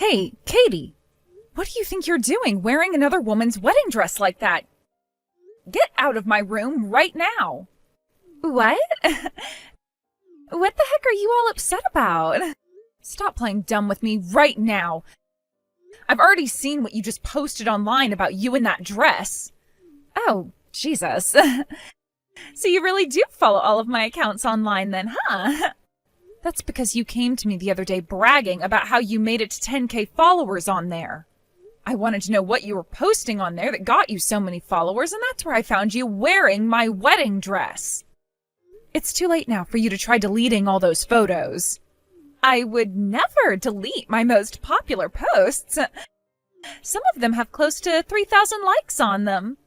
Hey, Katie, what do you think you're doing wearing another woman's wedding dress like that? Get out of my room right now. What? What the heck are you all upset about? Stop playing dumb with me right now. I've already seen what you just posted online about you in that dress. Oh, Jesus. So you really do follow all of my accounts online then, huh? That's because you came to me the other day bragging about how you made it to 10K followers on there. I wanted to know what you were posting on there that got you so many followers, and that's where I found you wearing my wedding dress. It's too late now for you to try deleting all those photos. I would never delete my most popular posts. Some of them have close to 3,000 likes on them.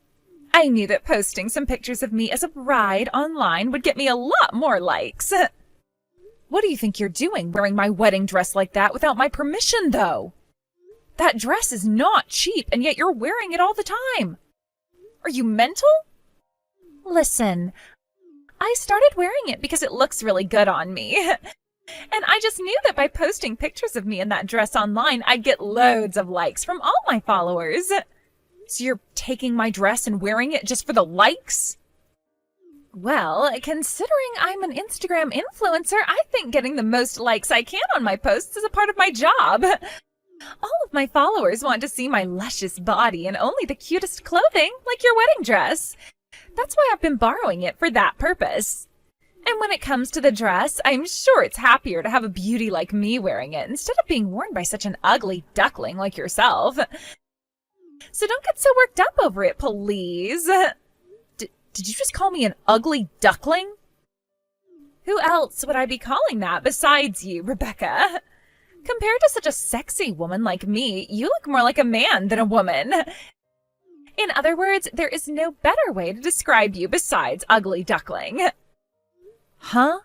I knew that posting some pictures of me as a bride online would get me a lot more likes. What do you think you're doing wearing my wedding dress like that without my permission, though? That dress is not cheap, and yet you're wearing it all the time. Are you mental? Listen, I started wearing it because it looks really good on me. And I just knew that by posting pictures of me in that dress online, I'd get loads of likes from all my followers. So you're taking my dress and wearing it just for the likes? Well, considering I'm an Instagram influencer, I think getting the most likes I can on my posts is a part of my job. All of my followers want to see my luscious body and only the cutest clothing, like your wedding dress. That's why I've been borrowing it for that purpose. And when it comes to the dress, I'm sure it's happier to have a beauty like me wearing it instead of being worn by such an ugly duckling like yourself. So don't get so worked up over it, please. Did you just call me an ugly duckling? Who else would I be calling that besides you, Rebecca? Compared to such a sexy woman like me, you look more like a man than a woman. In other words, there is no better way to describe you besides ugly duckling. Huh?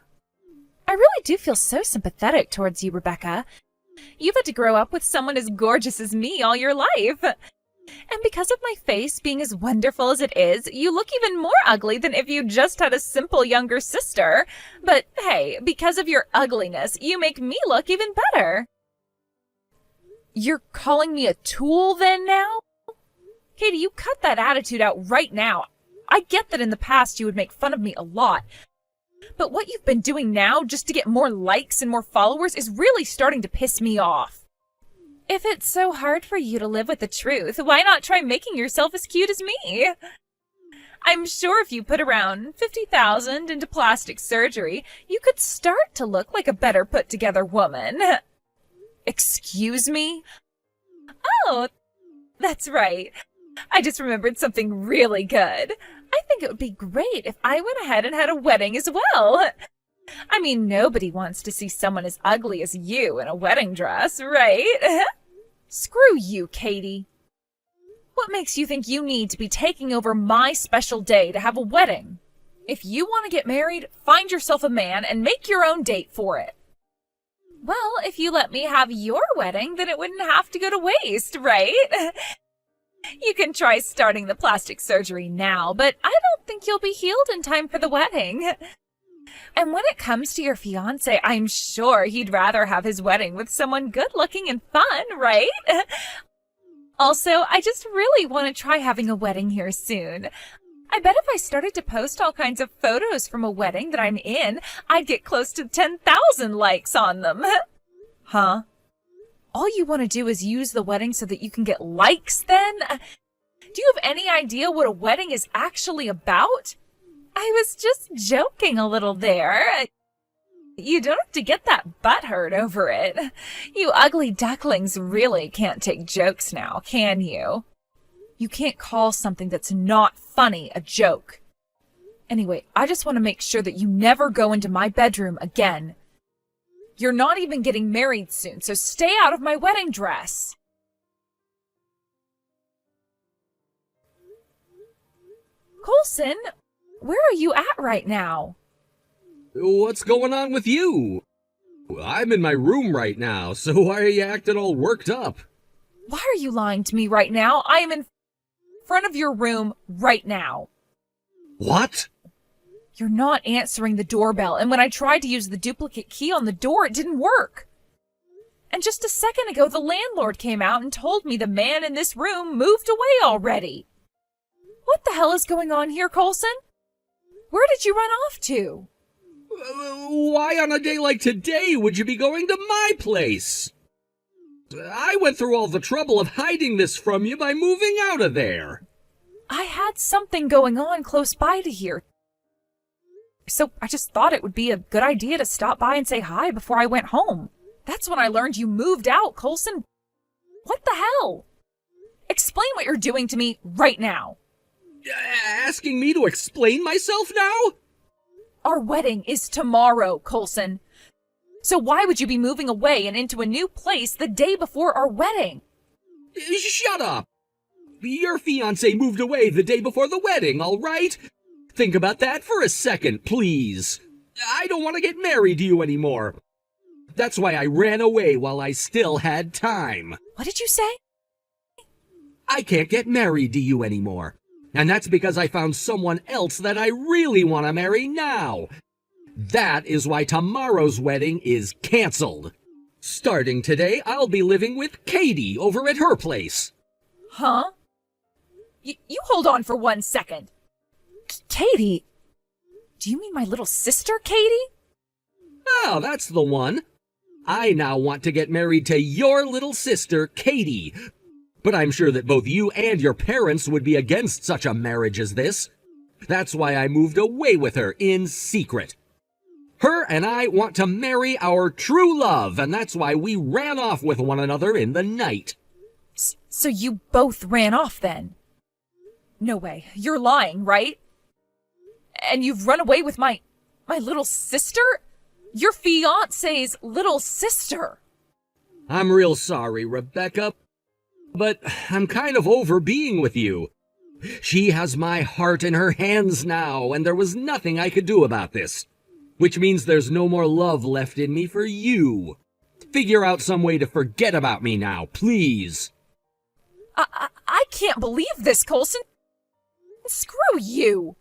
I really do feel so sympathetic towards you, Rebecca. You've had to grow up with someone as gorgeous as me all your life. And because of my face being as wonderful as it is, you look even more ugly than if you just had a simple younger sister. But hey, because of your ugliness, you make me look even better. You're calling me a tool then now? Katie, you cut that attitude out right now. I get that in the past you would make fun of me a lot. But what you've been doing now just to get more likes and more followers is really starting to piss me off. If it's so hard for you to live with the truth, why not try making yourself as cute as me? I'm sure if you put around 50,000 into plastic surgery, you could start to look like a better put-together woman. Excuse me? Oh, that's right. I just remembered something really good. I think it would be great if I went ahead and had a wedding as well. I mean, nobody wants to see someone as ugly as you in a wedding dress, right? Screw you, Katie. What makes you think you need to be taking over my special day to have a wedding? If you want to get married, find yourself a man and make your own date for it. Well, if you let me have your wedding, then it wouldn't have to go to waste, right? You can try starting the plastic surgery now, but I don't think you'll be healed in time for the wedding. And when it comes to your fiancé, I'm sure he'd rather have his wedding with someone good-looking and fun, right? Also, I just really want to try having a wedding here soon. I bet if I started to post all kinds of photos from a wedding that I'm in, I'd get close to 10,000 likes on them. Huh? All you want to do is use the wedding so that you can get likes then? Do you have any idea what a wedding is actually about? I was just joking a little there. You don't have to get that butthurt over it. You ugly ducklings really can't take jokes now, can you? You can't call something that's not funny a joke. Anyway, I just want to make sure that you never go into my bedroom again. You're not even getting married soon, so stay out of my wedding dress. Coulson, where are you at right now? What's going on with you? I'm in my room right now, so why are you acting all worked up? Why are you lying to me right now? I am in front of your room right now. What? You're not answering the doorbell, and when I tried to use the duplicate key on the door, it didn't work. And just a second ago, the landlord came out and told me the man in this room moved away already. What the hell is going on here, Coulson? Where did you run off to? Why on a day like today would you be going to my place? I went through all the trouble of hiding this from you by moving out of there. I had something going on close by to here. So I just thought it would be a good idea to stop by and say hi before I went home. That's when I learned you moved out, Coulson. What the hell? Explain what you're doing to me right now. Asking me to explain myself now? Our wedding is tomorrow, Coulson. So why would you be moving away and into a new place the day before our wedding? Shut up! Your fiancé moved away the day before the wedding, all right? Think about that for a second, please. I don't want to get married to you anymore. That's why I ran away while I still had time. What did you say? I can't get married to you anymore. And that's because I found someone else that I really want to marry now. That is why tomorrow's wedding is canceled. Starting today, I'll be living with Katie over at her place. Huh? You hold on for 1 second. Katie? Do you mean my little sister, Katie? Oh, that's the one. I now want to get married to your little sister, Katie. But I'm sure that both you and your parents would be against such a marriage as this. That's why I moved away with her in secret. Her and I want to marry our true love, and that's why we ran off with one another in the night. So you both ran off then? No way. You're lying, right? And you've run away with my little sister? Your fiancé's little sister. I'm real sorry, Rebecca, but I'm kind of over being with you. She has my heart in her hands now, and there was nothing I could do about this. Which means there's no more love left in me for you. Figure out some way to forget about me now, please. I can't believe this, Coulson. Screw you.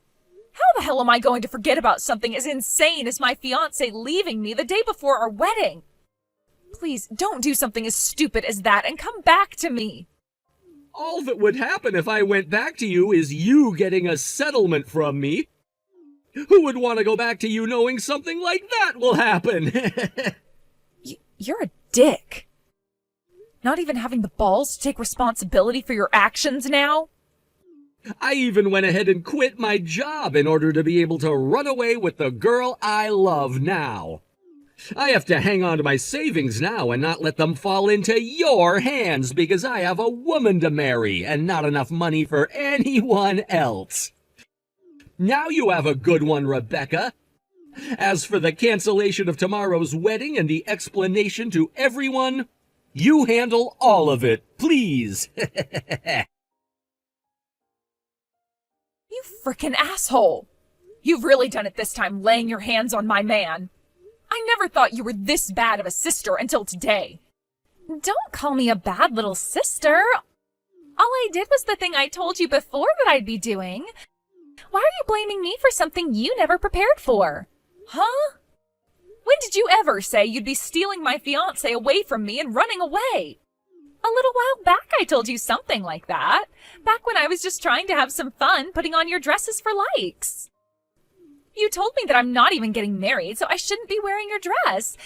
How the hell am I going to forget about something as insane as my fiancé leaving me the day before our wedding? Please, don't do something as stupid as that and come back to me. All that would happen if I went back to you is you getting a settlement from me. Who would want to go back to you knowing something like that will happen? You're a dick. Not even having the balls to take responsibility for your actions now? I even went ahead and quit my job in order to be able to run away with the girl I love now. I have to hang on to my savings now and not let them fall into your hands because I have a woman to marry and not enough money for anyone else. Now you have a good one, Rebecca. As for the cancellation of tomorrow's wedding and the explanation to everyone, you handle all of it, please. You frickin' asshole. You've really done it this time, laying your hands on my man. I never thought you were this bad of a sister until today. Don't call me a bad little sister. All I did was the thing I told you before that I'd be doing. Why are you blaming me for something you never prepared for? Huh? When did you ever say you'd be stealing my fiancé away from me and running away? A little while back I told you something like that. Back when I was just trying to have some fun putting on your dresses for likes. You told me that I'm not even getting married, so I shouldn't be wearing your dress.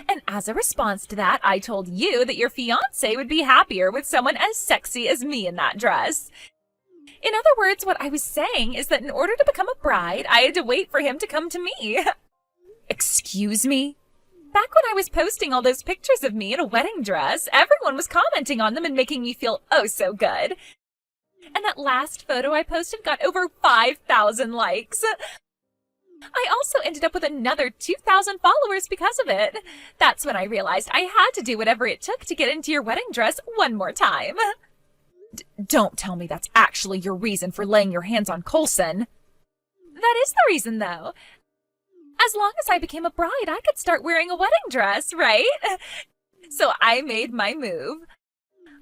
And as a response to that, I told you that your fiancé would be happier with someone as sexy as me in that dress. In other words, what I was saying is that in order to become a bride, I had to wait for him to come to me. Excuse me? Back when I was posting all those pictures of me in a wedding dress, everyone was commenting on them and making me feel oh so good. And that last photo I posted got over 5,000 likes. I also ended up with another 2,000 followers because of it. That's when I realized I had to do whatever it took to get into your wedding dress one more time. Don't tell me that's actually your reason for laying your hands on Coulson. That is the reason, though. As long as I became a bride, I could start wearing a wedding dress, right? So I made my move.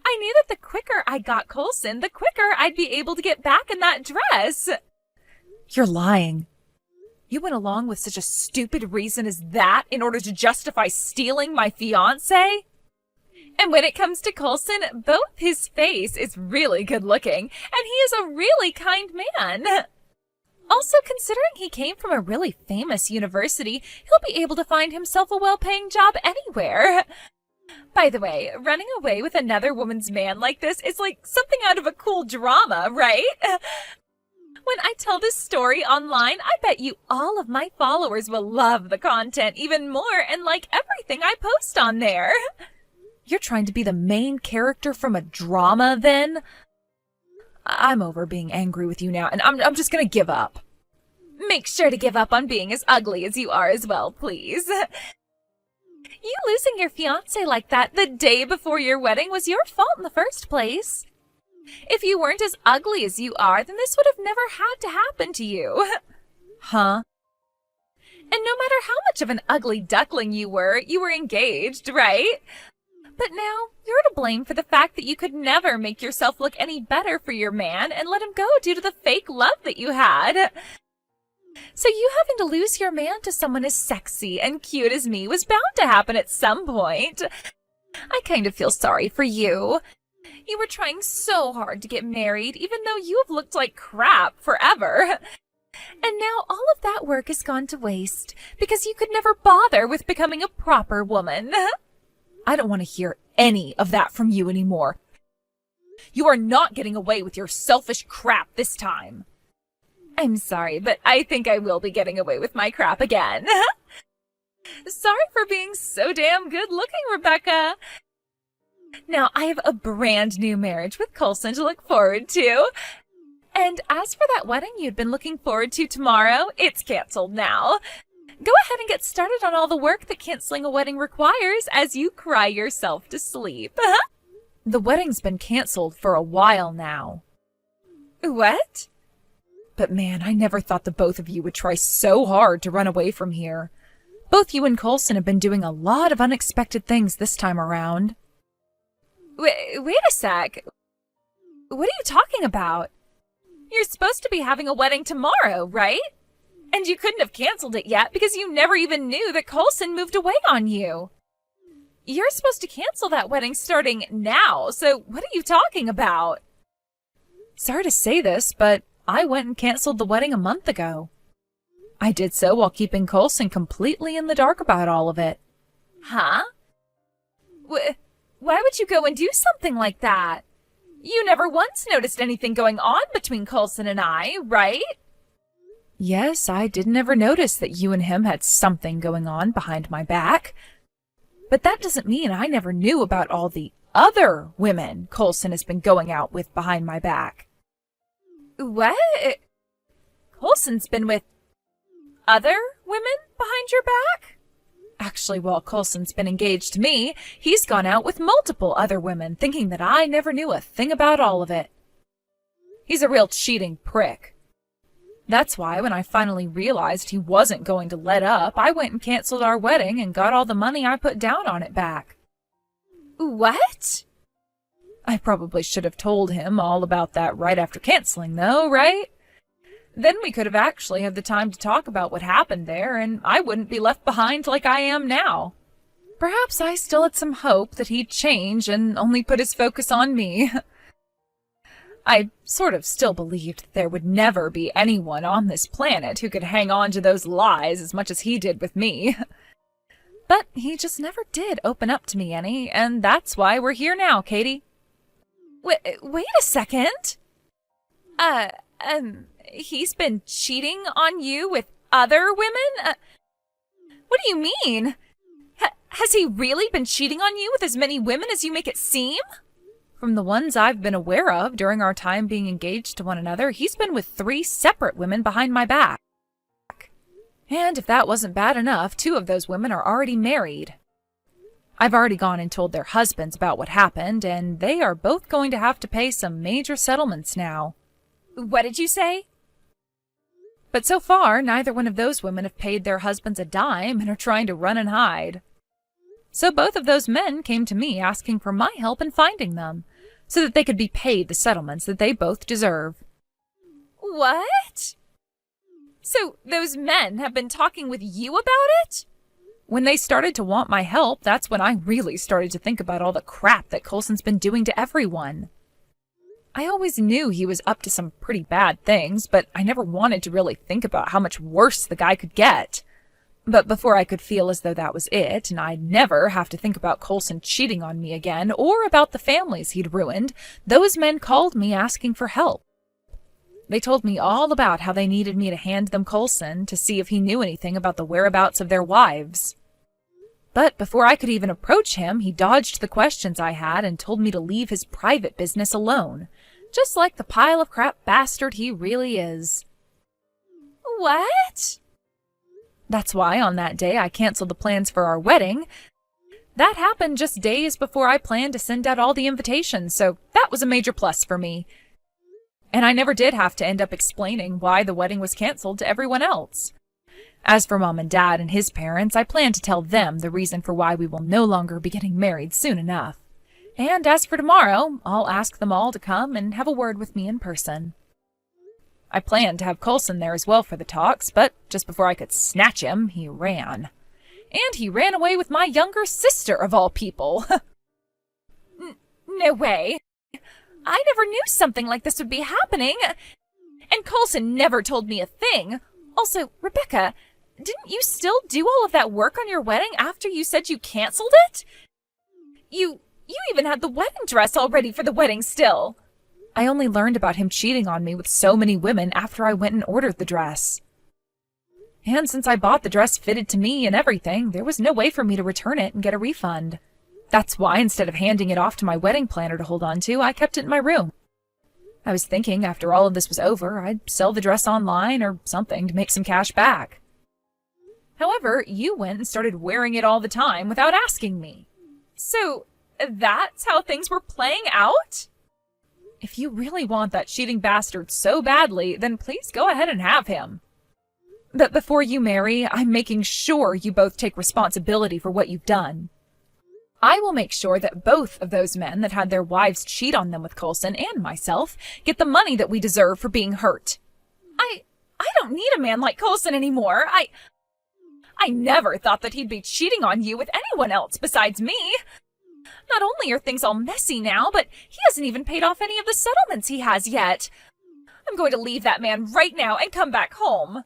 I knew that the quicker I got Coulson, the quicker I'd be able to get back in that dress. You're lying. You went along with such a stupid reason as that in order to justify stealing my fiancé? And when it comes to Coulson, both his face is really good looking, and he is a really kind man. Also, considering he came from a really famous university, he'll be able to find himself a well-paying job anywhere. By the way, running away with another woman's man like this is like something out of a cool drama, right? When I tell this story online, I bet you all of my followers will love the content even more and like everything I post on there. You're trying to be the main character from a drama, then? I'm over being angry with you now, and I'm just gonna give up. Make sure to give up on being as ugly as you are as well, please. You losing your fiancé like that the day before your wedding was your fault in the first place. If you weren't as ugly as you are, then this would have never had to happen to you. Huh? And no matter how much of an ugly duckling you were engaged, right? But now, you're to blame for the fact that you could never make yourself look any better for your man and let him go due to the fake love that you had. So you having to lose your man to someone as sexy and cute as me was bound to happen at some point. I kind of feel sorry for you. You were trying so hard to get married, even though you have looked like crap forever. And now all of that work has gone to waste because you could never bother with becoming a proper woman. I don't want to hear any of that from you anymore. You are not getting away with your selfish crap this time. I'm sorry, but I think I will be getting away with my crap again. Sorry for being so damn good looking, Rebecca. Now, I have a brand new marriage with Coulson to look forward to. And as for that wedding you'd been looking forward to tomorrow, it's canceled now. Go ahead and get started on all the work that canceling a wedding requires as you cry yourself to sleep. The wedding's been canceled for a while now. What? But man, I never thought the both of you would try so hard to run away from here. Both you and Coulson have been doing a lot of unexpected things this time around. Wait a sec. What are you talking about? You're supposed to be having a wedding tomorrow, right? And you couldn't have canceled it yet because you never even knew that Coulson moved away on you. You're supposed to cancel that wedding starting now, so what are you talking about? Sorry to say this, but I went and canceled the wedding a month ago. I did so while keeping Coulson completely in the dark about all of it. Huh? Why would you go and do something like that? You never once noticed anything going on between Coulson and I, right? Yes, I didn't ever notice that you and him had something going on behind my back. But that doesn't mean I never knew about all the other women Coulson has been going out with behind my back. What? Coulson's been with other women behind your back? Actually, while Coulson's been engaged to me, he's gone out with multiple other women, thinking that I never knew a thing about all of it. He's a real cheating prick. That's why when I finally realized he wasn't going to let up, I went and canceled our wedding and got all the money I put down on it back. What? I probably should have told him all about that right after canceling, though, right? Then we could have actually had the time to talk about what happened there, and I wouldn't be left behind like I am now. Perhaps I still had some hope that he'd change and only put his focus on me. I sort of still believed that there would never be anyone on this planet who could hang on to those lies as much as he did with me. But he just never did open up to me any, and that's why we're here now, Katie. Wait a second. He's been cheating on you with other women? What do you mean? Has he really been cheating on you with as many women as you make it seem? From the ones I've been aware of during our time being engaged to one another, he's been with 3 separate women behind my back. And if that wasn't bad enough, 2 of those women are already married. I've already gone and told their husbands about what happened, and they are both going to have to pay some major settlements now. What did you say? But so far, neither one of those women have paid their husbands a dime and are trying to run and hide. So both of those men came to me asking for my help in finding them, so that they could be paid the settlements that they both deserve. What? So those men have been talking with you about it? When they started to want my help, that's when I really started to think about all the crap that Coulson's been doing to everyone. I always knew he was up to some pretty bad things, but I never wanted to really think about how much worse the guy could get. But before I could feel as though that was it, and I'd never have to think about Coulson cheating on me again, or about the families he'd ruined, those men called me asking for help. They told me all about how they needed me to hand them Coulson to see if he knew anything about the whereabouts of their wives. But before I could even approach him, he dodged the questions I had and told me to leave his private business alone, just like the pile of crap bastard he really is. What? That's why on that day I canceled the plans for our wedding. That happened just days before I planned to send out all the invitations, so that was a major plus for me. And I never did have to end up explaining why the wedding was canceled to everyone else. As for Mom and Dad and his parents, I plan to tell them the reason for why we will no longer be getting married soon enough. And as for tomorrow, I'll ask them all to come and have a word with me in person. I planned to have Coulson there as well for the talks, but just before I could snatch him, he ran. And he ran away with my younger sister, of all people. No way. I never knew something like this would be happening. And Coulson never told me a thing. Also, Rebecca, didn't you still do all of that work on your wedding after you said you canceled it? You even had the wedding dress all ready for the wedding still. I only learned about him cheating on me with so many women after I went and ordered the dress. And since I bought the dress fitted to me and everything, there was no way for me to return it and get a refund. That's why, instead of handing it off to my wedding planner to hold on to, I kept it in my room. I was thinking after all of this was over, I'd sell the dress online or something to make some cash back. However, you went and started wearing it all the time without asking me. So, that's how things were playing out? If you really want that cheating bastard so badly, then please go ahead and have him. But before you marry, I'm making sure you both take responsibility for what you've done. I will make sure that both of those men that had their wives cheat on them with Coulson and myself get the money that we deserve for being hurt. I don't need a man like Coulson anymore. I never thought that he'd be cheating on you with anyone else besides me. Not only are things all messy now, but he hasn't even paid off any of the settlements he has yet. I'm going to leave that man right now and come back home.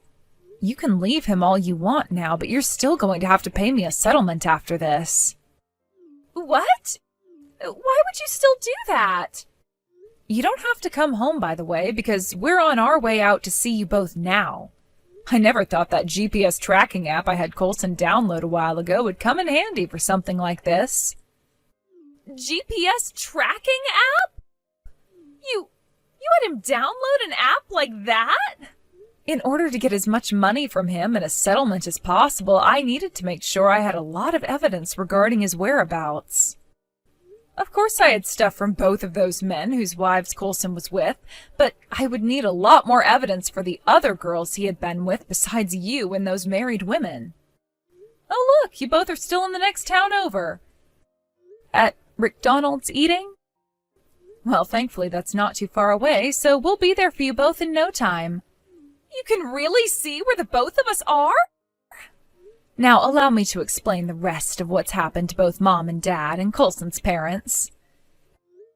You can leave him all you want now, but you're still going to have to pay me a settlement after this. What? Why would you still do that? You don't have to come home, by the way, because we're on our way out to see you both now. I never thought that GPS tracking app I had Coulson download a while ago would come in handy for something like this. GPS tracking app? You had him download an app like that? In order to get as much money from him and a settlement as possible, I needed to make sure I had a lot of evidence regarding his whereabouts. Of course I had stuff from both of those men whose wives Coulson was with, but I would need a lot more evidence for the other girls he had been with besides you and those married women. Oh look, you both are still in the next town over. At McDonald's eating? Well, thankfully that's not too far away, so we'll be there for you both in no time. You can really see where the both of us are? Now allow me to explain the rest of what's happened to both Mom and Dad and Coulson's parents.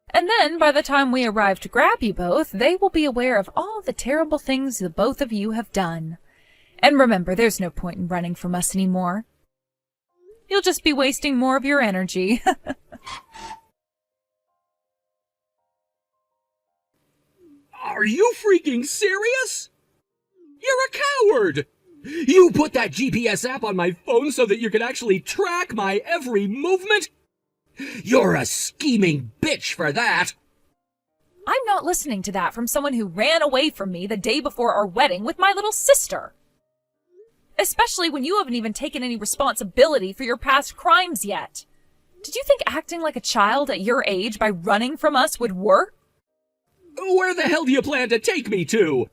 And then, by the time we arrive to grab you both, they will be aware of all the terrible things the both of you have done. And remember, there's no point in running from us anymore. You'll just be wasting more of your energy. Are you freaking serious? You're a coward! You put that GPS app on my phone so that you could actually track my every movement? You're a scheming bitch for that! I'm not listening to that from someone who ran away from me the day before our wedding with my little sister. Especially when you haven't even taken any responsibility for your past crimes yet. Did you think acting like a child at your age by running from us would work? Where the hell do you plan to take me to?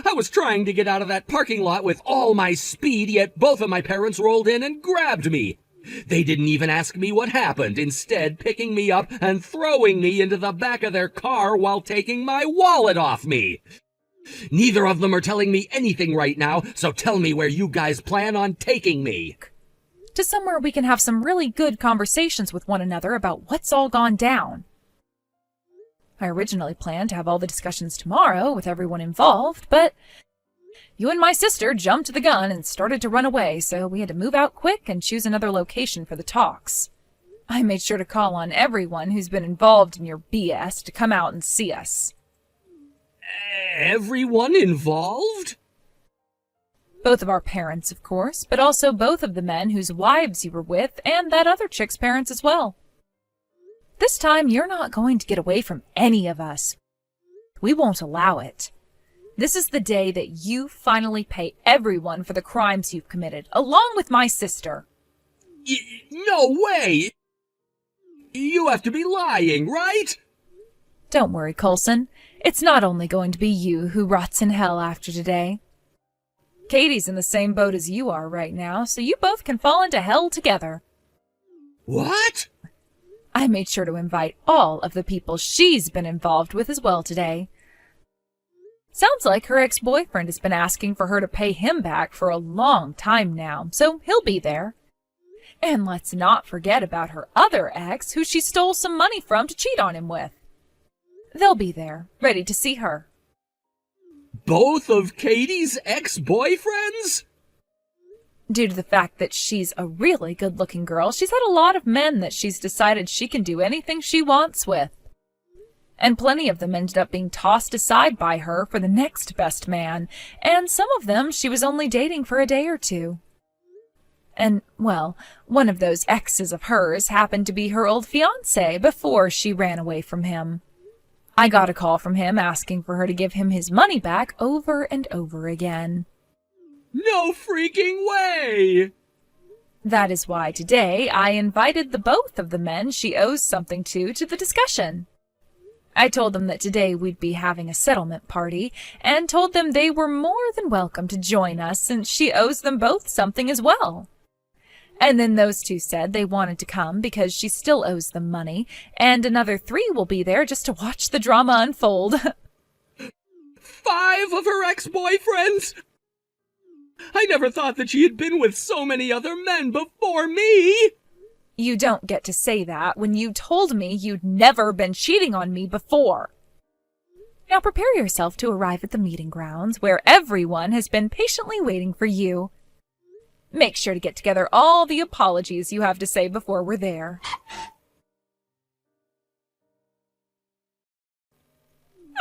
I was trying to get out of that parking lot with all my speed, yet both of my parents rolled in and grabbed me. They didn't even ask me what happened, instead picking me up and throwing me into the back of their car while taking my wallet off me. Neither of them are telling me anything right now, so tell me where you guys plan on taking me. to somewhere we can have some really good conversations with one another about what's all gone down. I originally planned to have all the discussions tomorrow with everyone involved, but you and my sister jumped the gun and started to run away, so we had to move out quick and choose another location for the talks. I made sure to call on everyone who's been involved in your BS to come out and see us. Everyone involved? Both of our parents, of course, but also both of the men whose wives you were with and that other chick's parents as well. This time, you're not going to get away from any of us. We won't allow it. This is the day that you finally pay everyone for the crimes you've committed, along with my sister. No way! You have to be lying, right? Don't worry, Coulson. It's not only going to be you who rots in hell after today. Katie's in the same boat as you are right now, so you both can fall into hell together. What? I made sure to invite all of the people she's been involved with as well today. Sounds like her ex-boyfriend has been asking for her to pay him back for a long time now, so he'll be there. And let's not forget about her other ex, who she stole some money from to cheat on him with. They'll be there, ready to see her. Both of Katie's ex-boyfriends? Due to the fact that she's a really good-looking girl, she's had a lot of men that she's decided she can do anything she wants with. And plenty of them ended up being tossed aside by her for the next best man, and some of them she was only dating for a day or two. And, well, one of those exes of hers happened to be her old fiancé before she ran away from him. I got a call from him asking for her to give him his money back over and over again. No freaking way! That is why today I invited the both of the men she owes something to the discussion. I told them that today we'd be having a settlement party, and told them they were more than welcome to join us since she owes them both something as well. And then those two said they wanted to come because she still owes them money, and another 3 will be there just to watch the drama unfold. 5 of her ex-boyfriends? I never thought that she had been with so many other men before me! You don't get to say that when you told me you'd never been cheating on me before. Now prepare yourself to arrive at the meeting grounds where everyone has been patiently waiting for you. Make sure to get together all the apologies you have to say before we're there.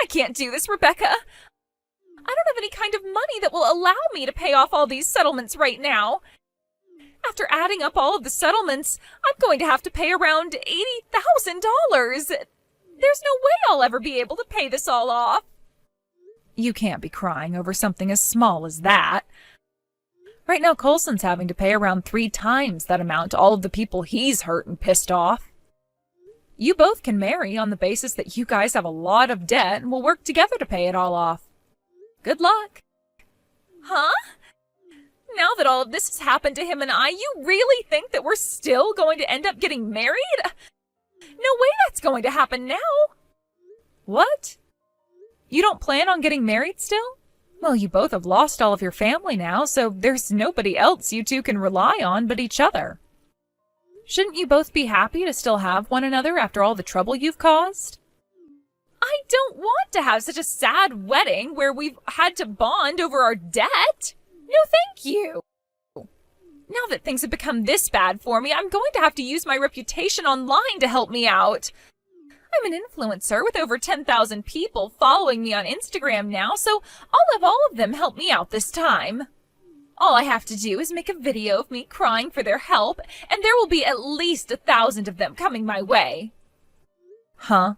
I can't do this, Rebecca. I don't have any kind of money that will allow me to pay off all these settlements right now. After adding up all of the settlements, I'm going to have to pay around $80,000. There's no way I'll ever be able to pay this all off. You can't be crying over something as small as that. Right now, Coulson's having to pay around 3 times that amount to all of the people he's hurt and pissed off. You both can marry on the basis that you guys have a lot of debt and will work together to pay it all off. Good luck. Huh? Now that all of this has happened to him and I, you really think that we're still going to end up getting married? No way that's going to happen now. What? You don't plan on getting married still? Well, you both have lost all of your family now, so there's nobody else you two can rely on but each other. Shouldn't you both be happy to still have one another after all the trouble you've caused? I don't want to have such a sad wedding where we've had to bond over our debt. No, thank you. Now that things have become this bad for me, I'm going to have to use my reputation online to help me out. I'm an influencer with over 10,000 people following me on Instagram now, so I'll have all of them help me out this time. All I have to do is make a video of me crying for their help, and there will be at least 1,000 of them coming my way. Huh?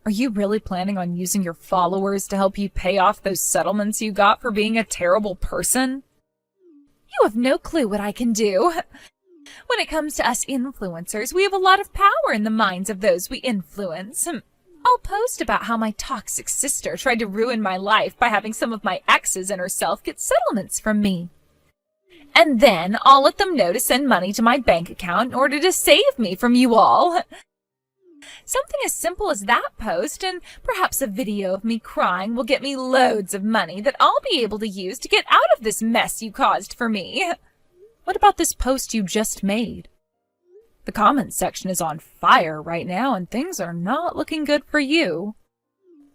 Are you really planning on using your followers to help you pay off those settlements you got for being a terrible person? You have no clue what I can do. When it comes to us influencers, we have a lot of power in the minds of those we influence. I'll post about how my toxic sister tried to ruin my life by having some of my exes and herself get settlements from me. And then I'll let them know to send money to my bank account in order to save me from you all. Something as simple as that post and perhaps a video of me crying will get me loads of money that I'll be able to use to get out of this mess you caused for me. What about this post you just made? The comments section is on fire right now, and things are not looking good for you.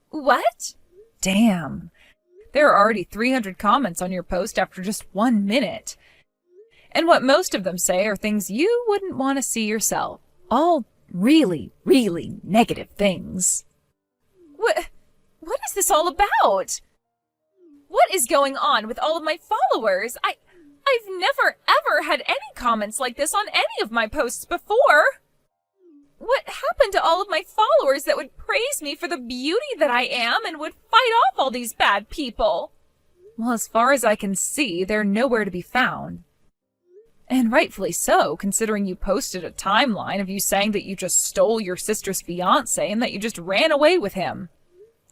What? Damn. There are already 300 comments on your post after just 1 minute. And what most of them say are things you wouldn't want to see yourself. All really, really negative things. What is this all about? What is going on with all of my followers? I've never ever had any comments like this on any of my posts before. What happened to all of my followers that would praise me for the beauty that I am and would fight off all these bad people? Well, as far as I can see, they're nowhere to be found. And rightfully so, considering you posted a timeline of you saying that you just stole your sister's fiancé and that you just ran away with him.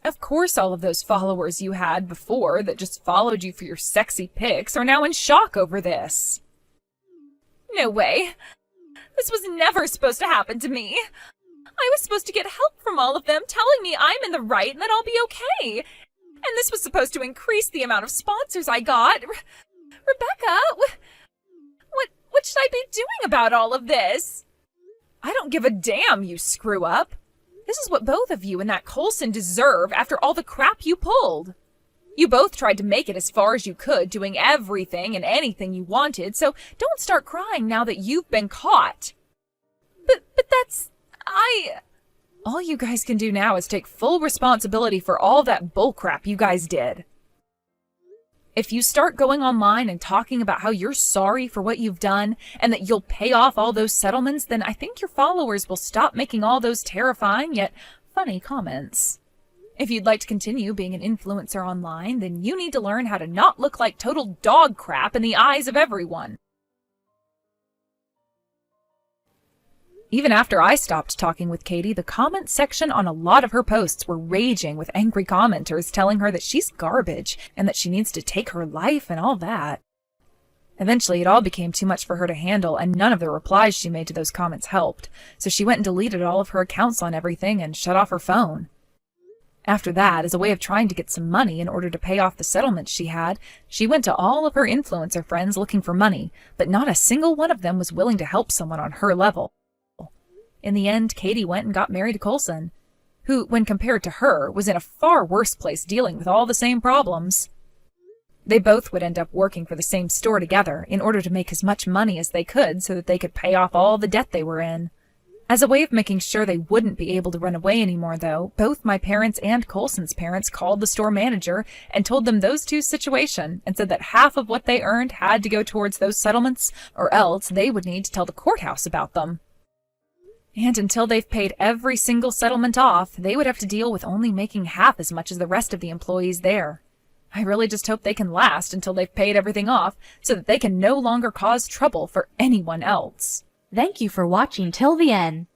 Of course all of those followers you had before that just followed you for your sexy pics are now in shock over this. No way. This was never supposed to happen to me. I was supposed to get help from all of them telling me I'm in the right and that I'll be okay. And this was supposed to increase the amount of sponsors I got. Rebecca, what should I be doing about all of this? I don't give a damn, you screw up. This is what both of you and that Coulson deserve after all the crap you pulled. You both tried to make it as far as you could, doing everything and anything you wanted, so don't start crying now that you've been caught. But all you guys can do now is take full responsibility for all that bullcrap you guys did. If you start going online and talking about how you're sorry for what you've done and that you'll pay off all those settlements, then I think your followers will stop making all those terrifying yet funny comments. If you'd like to continue being an influencer online, then you need to learn how to not look like total dog crap in the eyes of everyone. Even after I stopped talking with Katie, the comment section on a lot of her posts were raging with angry commenters telling her that she's garbage and that she needs to take her life and all that. Eventually, it all became too much for her to handle, and none of the replies she made to those comments helped, so she went and deleted all of her accounts on everything and shut off her phone. After that, as a way of trying to get some money in order to pay off the settlements she had, she went to all of her influencer friends looking for money, but not a single one of them was willing to help someone on her level. In the end, Katie went and got married to Coulson, who, when compared to her, was in a far worse place dealing with all the same problems. They both would end up working for the same store together in order to make as much money as they could so that they could pay off all the debt they were in. As a way of making sure they wouldn't be able to run away anymore, though, both my parents and Coulson's parents called the store manager and told them those two's situation and said that half of what they earned had to go towards those settlements, or else they would need to tell the courthouse about them. And until they've paid every single settlement off, they would have to deal with only making half as much as the rest of the employees there. I really just hope they can last until they've paid everything off so that they can no longer cause trouble for anyone else. Thank you for watching till the end.